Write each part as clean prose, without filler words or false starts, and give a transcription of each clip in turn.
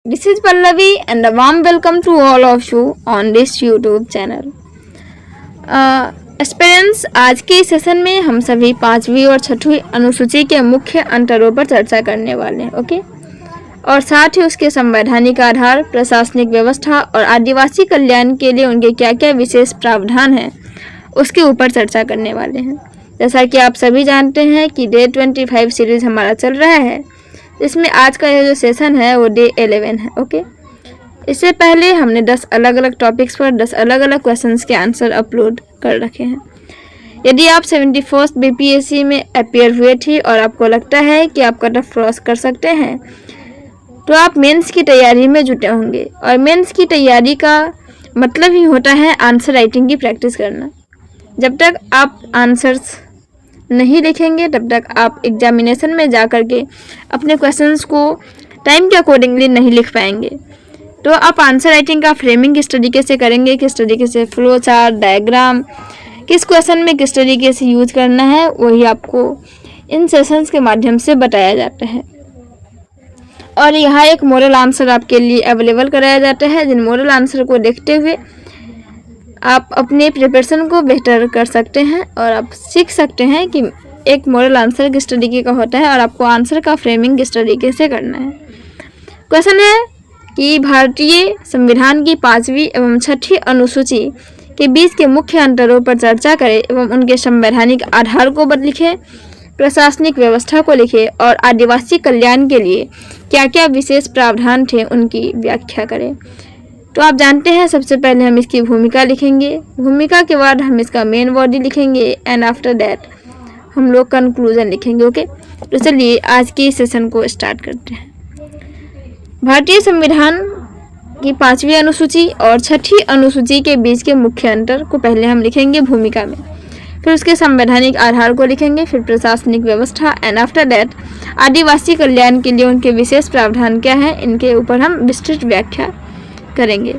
This is Pallavi and a warm welcome to all of you on this YouTube channel. Aspirants, आज के session में हम सभी 5वीं और 6वीं अनुसूची के मुख्य अंतरों पर चर्चा करने वाले हैं, ओके। और साथ ही उसके संवैधानिक आधार, प्रशासनिक व्यवस्था और आदिवासी कल्याण के लिए उनके क्या क्या विशेष प्रावधान हैं उसके ऊपर चर्चा करने वाले हैं। जैसा कि आप सभी जानते हैं कि डे 25 सीरीज़ हमारा चल रहा है, इसमें आज का ये जो सेशन है वो डे 11 है, ओके। इससे पहले हमने 10 अलग अलग टॉपिक्स पर 10 अलग अलग क्वेश्चंस के आंसर अपलोड कर रखे हैं। यदि आप 71st BPSC में अपीयर हुए थे और आपको लगता है कि आप कट ऑफ क्रॉस कर सकते हैं, तो आप मेंस की तैयारी में जुटे होंगे। और मेंस की तैयारी का मतलब ही होता है आंसर राइटिंग की प्रैक्टिस करना। जब तक आप आंसर्स नहीं लिखेंगे तब तक आप एग्जामिनेशन में जा कर के अपने क्वेश्चंस को टाइम के अकॉर्डिंगली नहीं लिख पाएंगे। तो आप आंसर राइटिंग का फ्रेमिंग किस तरीके से करेंगे, किस तरीके से फ्लो चार्ट, डायग्राम, किस क्वेश्चन में किस तरीके से यूज करना है, वही आपको इन सेशंस के माध्यम से बताया जाता है। और यहाँ एक मॉडल आंसर आपके लिए अवेलेबल कराया जाता है, जिन मॉडल आंसर को देखते हुए आप अपने प्रिपरेशन को बेहतर कर सकते हैं और आप सीख सकते हैं कि एक मॉडल आंसर किस तरीके का होता है और आपको आंसर का फ्रेमिंग किस तरीके से करना है। क्वेश्चन है कि भारतीय संविधान की 5वीं एवं 6वीं अनुसूची के बीच के मुख्य अंतरों पर चर्चा करें एवं उनके संवैधानिक आधार को लिखें, प्रशासनिक व्यवस्था को लिखें और आदिवासी कल्याण के लिए क्या क्या विशेष प्रावधान थे उनकी व्याख्या करें। तो आप जानते हैं सबसे पहले हम इसकी भूमिका लिखेंगे, भूमिका के बाद हम इसका मेन बॉडी लिखेंगे एंड आफ्टर दैट हम लोग कंक्लूजन लिखेंगे, ओके। तो चलिए आज की सेशन को स्टार्ट करते हैं। भारतीय संविधान की 5वीं अनुसूची और 6वीं अनुसूची के बीच के मुख्य अंतर को पहले हम लिखेंगे भूमिका में, फिर उसके संवैधानिक आधार को लिखेंगे, फिर प्रशासनिक व्यवस्था एंड आफ्टर दैट आदिवासी कल्याण के लिए उनके विशेष प्रावधान क्या है, इनके ऊपर हम विस्तृत व्याख्या करेंगे।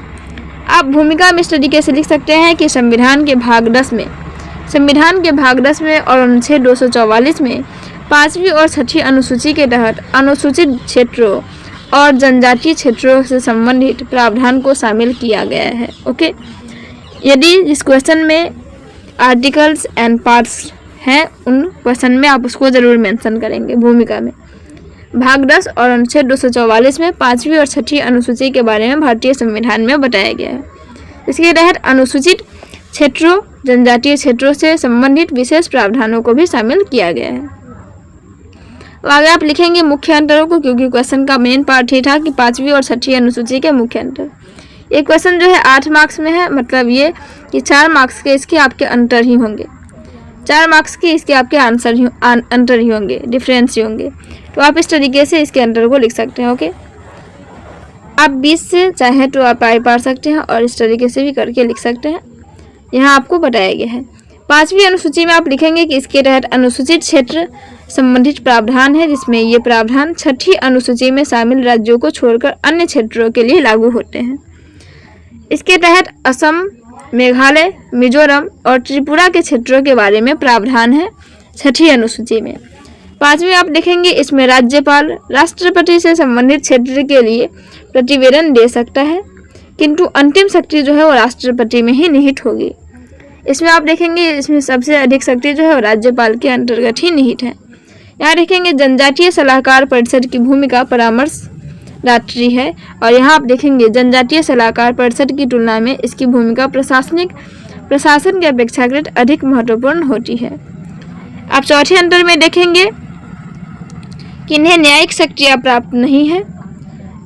आप भूमिका में इस तरीके से लिख सकते हैं कि संविधान के भाग 10 में और अनुच्छेद 244 में 5वीं और 6वीं अनुसूची के तहत अनुसूचित क्षेत्रों और जनजातीय क्षेत्रों से संबंधित प्रावधान को शामिल किया गया है, ओके। यदि जिस क्वेश्चन में आर्टिकल्स एंड पार्ट्स हैं उन क्वेश्चन में आप उसको ज़रूर मेंशन करेंगे भूमिका में। भाग 10 और अनुच्छेद 244 में 5वीं और 6वीं अनुसूची के बारे में भारतीय संविधान में बताया गया है। इसके तहत अनुसूचित क्षेत्रों, जनजातीय क्षेत्रों से संबंधित विशेष प्रावधानों को भी शामिल किया गया है। आगे आप लिखेंगे मुख्य अंतरों को, क्योंकि क्वेश्चन का मेन पार्ट ही था कि 5वीं और 6वीं अनुसूची के मुख्य अंतर। ये क्वेश्चन जो है 8 मार्क्स में है, मतलब ये कि 4 मार्क्स के इसके आपके अंतर ही होंगे, 4 मार्क्स के इसके आपके आंसर ही अंतर ही होंगे, डिफरेंस ही होंगे। तो आप इस तरीके से इसके अंतर को लिख सकते हैं, ओके। आप 20 से चाहे तो आप आई पार सकते हैं और इस तरीके से भी करके लिख सकते हैं, यहाँ आपको बताया गया है। 5वीं अनुसूची में आप लिखेंगे कि इसके तहत अनुसूचित क्षेत्र संबंधित प्रावधान है, जिसमें ये प्रावधान 6वीं अनुसूची में शामिल राज्यों को छोड़कर अन्य क्षेत्रों के लिए लागू होते हैं। इसके तहत असम, मेघालय, मिजोरम और त्रिपुरा के क्षेत्रों के बारे में प्रावधान है 6वीं अनुसूची में। 5वीं आप देखेंगे इसमें राज्यपाल राष्ट्रपति से संबंधित क्षेत्र के लिए प्रतिवेदन दे सकता है, किंतु अंतिम शक्ति जो है वो राष्ट्रपति में ही निहित होगी। इसमें आप देखेंगे इसमें सबसे अधिक शक्ति जो है वो राज्यपाल के अंतर्गत ही निहित है। यहाँ देखेंगे जनजातीय सलाहकार परिषद की भूमिका परामर्शदात्री है, और यहाँ आप देखेंगे जनजातीय सलाहकार परिषद की तुलना में इसकी भूमिका प्रशासन के अपेक्षाकृत अधिक महत्वपूर्ण होती है। आप चौथे अंतर में देखेंगे कि इन्हें न्यायिक शक्तियाँ प्राप्त नहीं है,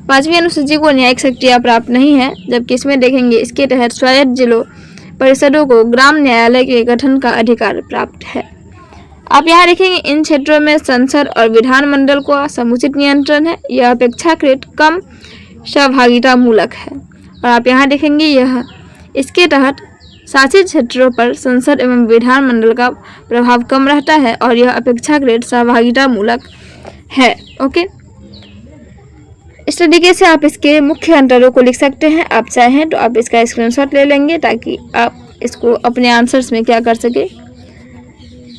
5वीं अनुसूची को न्यायिक शक्तियाँ प्राप्त नहीं है, जबकि इसमें देखेंगे इसके तहत स्वायत्त जिलों परिषदों को ग्राम न्यायालय के गठन का अधिकार प्राप्त है। आप यहाँ देखेंगे इन क्षेत्रों में संसद और विधानमंडल का समुचित नियंत्रण है, यह अपेक्षाकृत कम सहभागिता मूलक है। और आप यहाँ देखेंगे यह इसके तहत शासित क्षेत्रों पर संसद एवं विधानमंडल का प्रभाव कम रहता है और यह अपेक्षाकृत सहभागिता मूलक है, ओके। इस तरीके से आप इसके मुख्य अंतरों को लिख सकते हैं। आप चाहें तो आप इसका स्क्रीनशॉट ले लेंगे ताकि आप इसको अपने आंसर्स में क्या कर सके,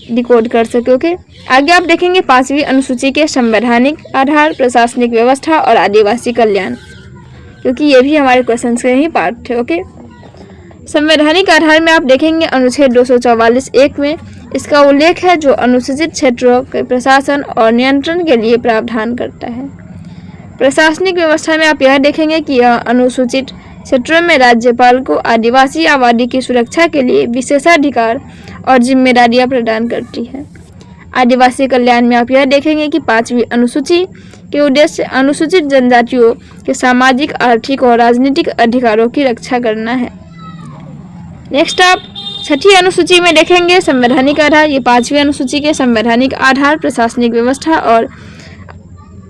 डिकोड कर सके, ओके। आगे आप देखेंगे 5वीं अनुसूची के संवैधानिक आधार, प्रशासनिक व्यवस्था और आदिवासी कल्याण। क्योंकि ये भी हमारे क्वेश्चन के ही पार्ट थे। ओके, संवैधानिक आधार में आप देखेंगे अनुच्छेद 244(1) में इसका उल्लेख है, जो अनुसूचित क्षेत्रों के प्रशासन और नियंत्रण के लिए प्रावधान करता है। प्रशासनिक व्यवस्था में आप यह देखेंगे कि यह अनुसूचित क्षेत्रों में राज्यपाल को आदिवासी आबादी की सुरक्षा के लिए विशेषाधिकार और जिम्मेदारियां प्रदान करती है। आदिवासी कल्याण में आप यह देखेंगे कि 5वीं अनुसूची के उद्देश्य अनुसूचित जनजातियों के सामाजिक, आर्थिक और राजनीतिक अधिकारों की रक्षा करना है। नेक्स्ट आप 6ठी अनुसूची में देखेंगे संवैधानिक आधार। ये 5वीं अनुसूची के संवैधानिक आधार, प्रशासनिक व्यवस्था और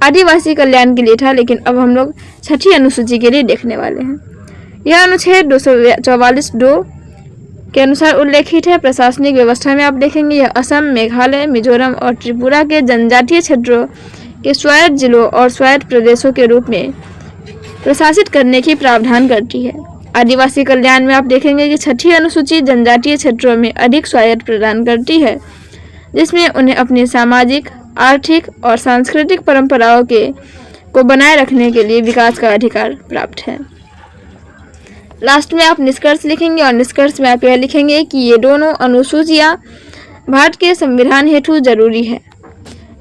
आदिवासी कल्याण के लिए था, लेकिन अब हम लोग 6ठी अनुसूची के लिए देखने वाले हैं। यह अनुच्छेद 244(2) के अनुसार उल्लेखित है। प्रशासनिक व्यवस्था में आप देखेंगे यह असम, मेघालय, मिजोरम और त्रिपुरा के जनजातीय क्षेत्रों के स्वायत्त जिलों और स्वायत्त प्रदेशों के रूप में प्रशासित करने की प्रावधान करती है। आदिवासी कल्याण में आप देखेंगे कि 6ठी अनुसूची जनजातीय क्षेत्रों में अधिक स्वायत्त प्रदान करती है, जिसमें उन्हें अपनी सामाजिक, आर्थिक और सांस्कृतिक परंपराओं को बनाए रखने के लिए विकास का अधिकार प्राप्त है। लास्ट में आप निष्कर्ष लिखेंगे और निष्कर्ष में आप यह लिखेंगे कि ये दोनों अनुसूचियां भारत के संविधान हेतु जरूरी है,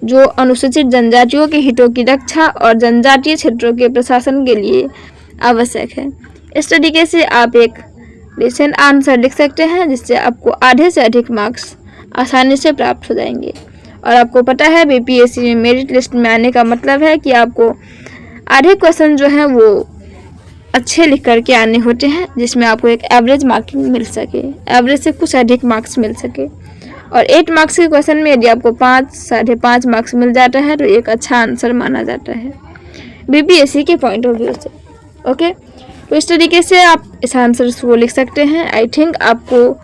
जो अनुसूचित जनजातियों के हितों की रक्षा और जनजातीय क्षेत्रों के प्रशासन के लिए आवश्यक है। इस तरीके से आप एक रिसेंट आंसर लिख सकते हैं, जिससे आपको आधे से अधिक मार्क्स आसानी से प्राप्त हो जाएंगे। और आपको पता है बीपीएससी में मेरिट लिस्ट में आने का मतलब है कि आपको आधे क्वेश्चन जो हैं वो अच्छे लिख करके आने होते हैं, जिसमें आपको एक एवरेज मार्किंग मिल सके, एवरेज से कुछ अधिक मार्क्स मिल सके। और 8 मार्क्स के क्वेश्चन में यदि आपको 5, 5.5 मार्क्स मिल जाता है तो एक अच्छा आंसर माना जाता है बीपीएससी के पॉइंट ऑफ व्यू से। ओके, तो इस तरीके से आप इस आंसर को लिख सकते हैं। आई थिंक आपको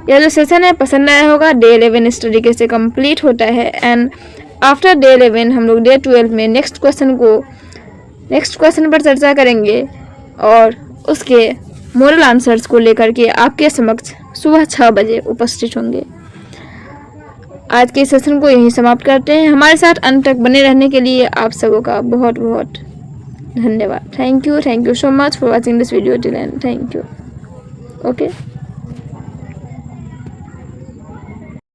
यह जो सेशन है पसंद आया होगा। डे 11 इस तरीके से कंप्लीट होता है एंड आफ्टर डे 11 हम लोग डे 12 में नेक्स्ट क्वेश्चन पर चर्चा करेंगे और उसके मोरल आंसर्स को लेकर के आपके समक्ष सुबह 6 बजे उपस्थित होंगे। आज के सेशन को यहीं समाप्त करते हैं। हमारे साथ अंत तक बने रहने के लिए आप सबों का बहुत बहुत धन्यवाद। Thank you so much for watching this video till and thank you. Okay.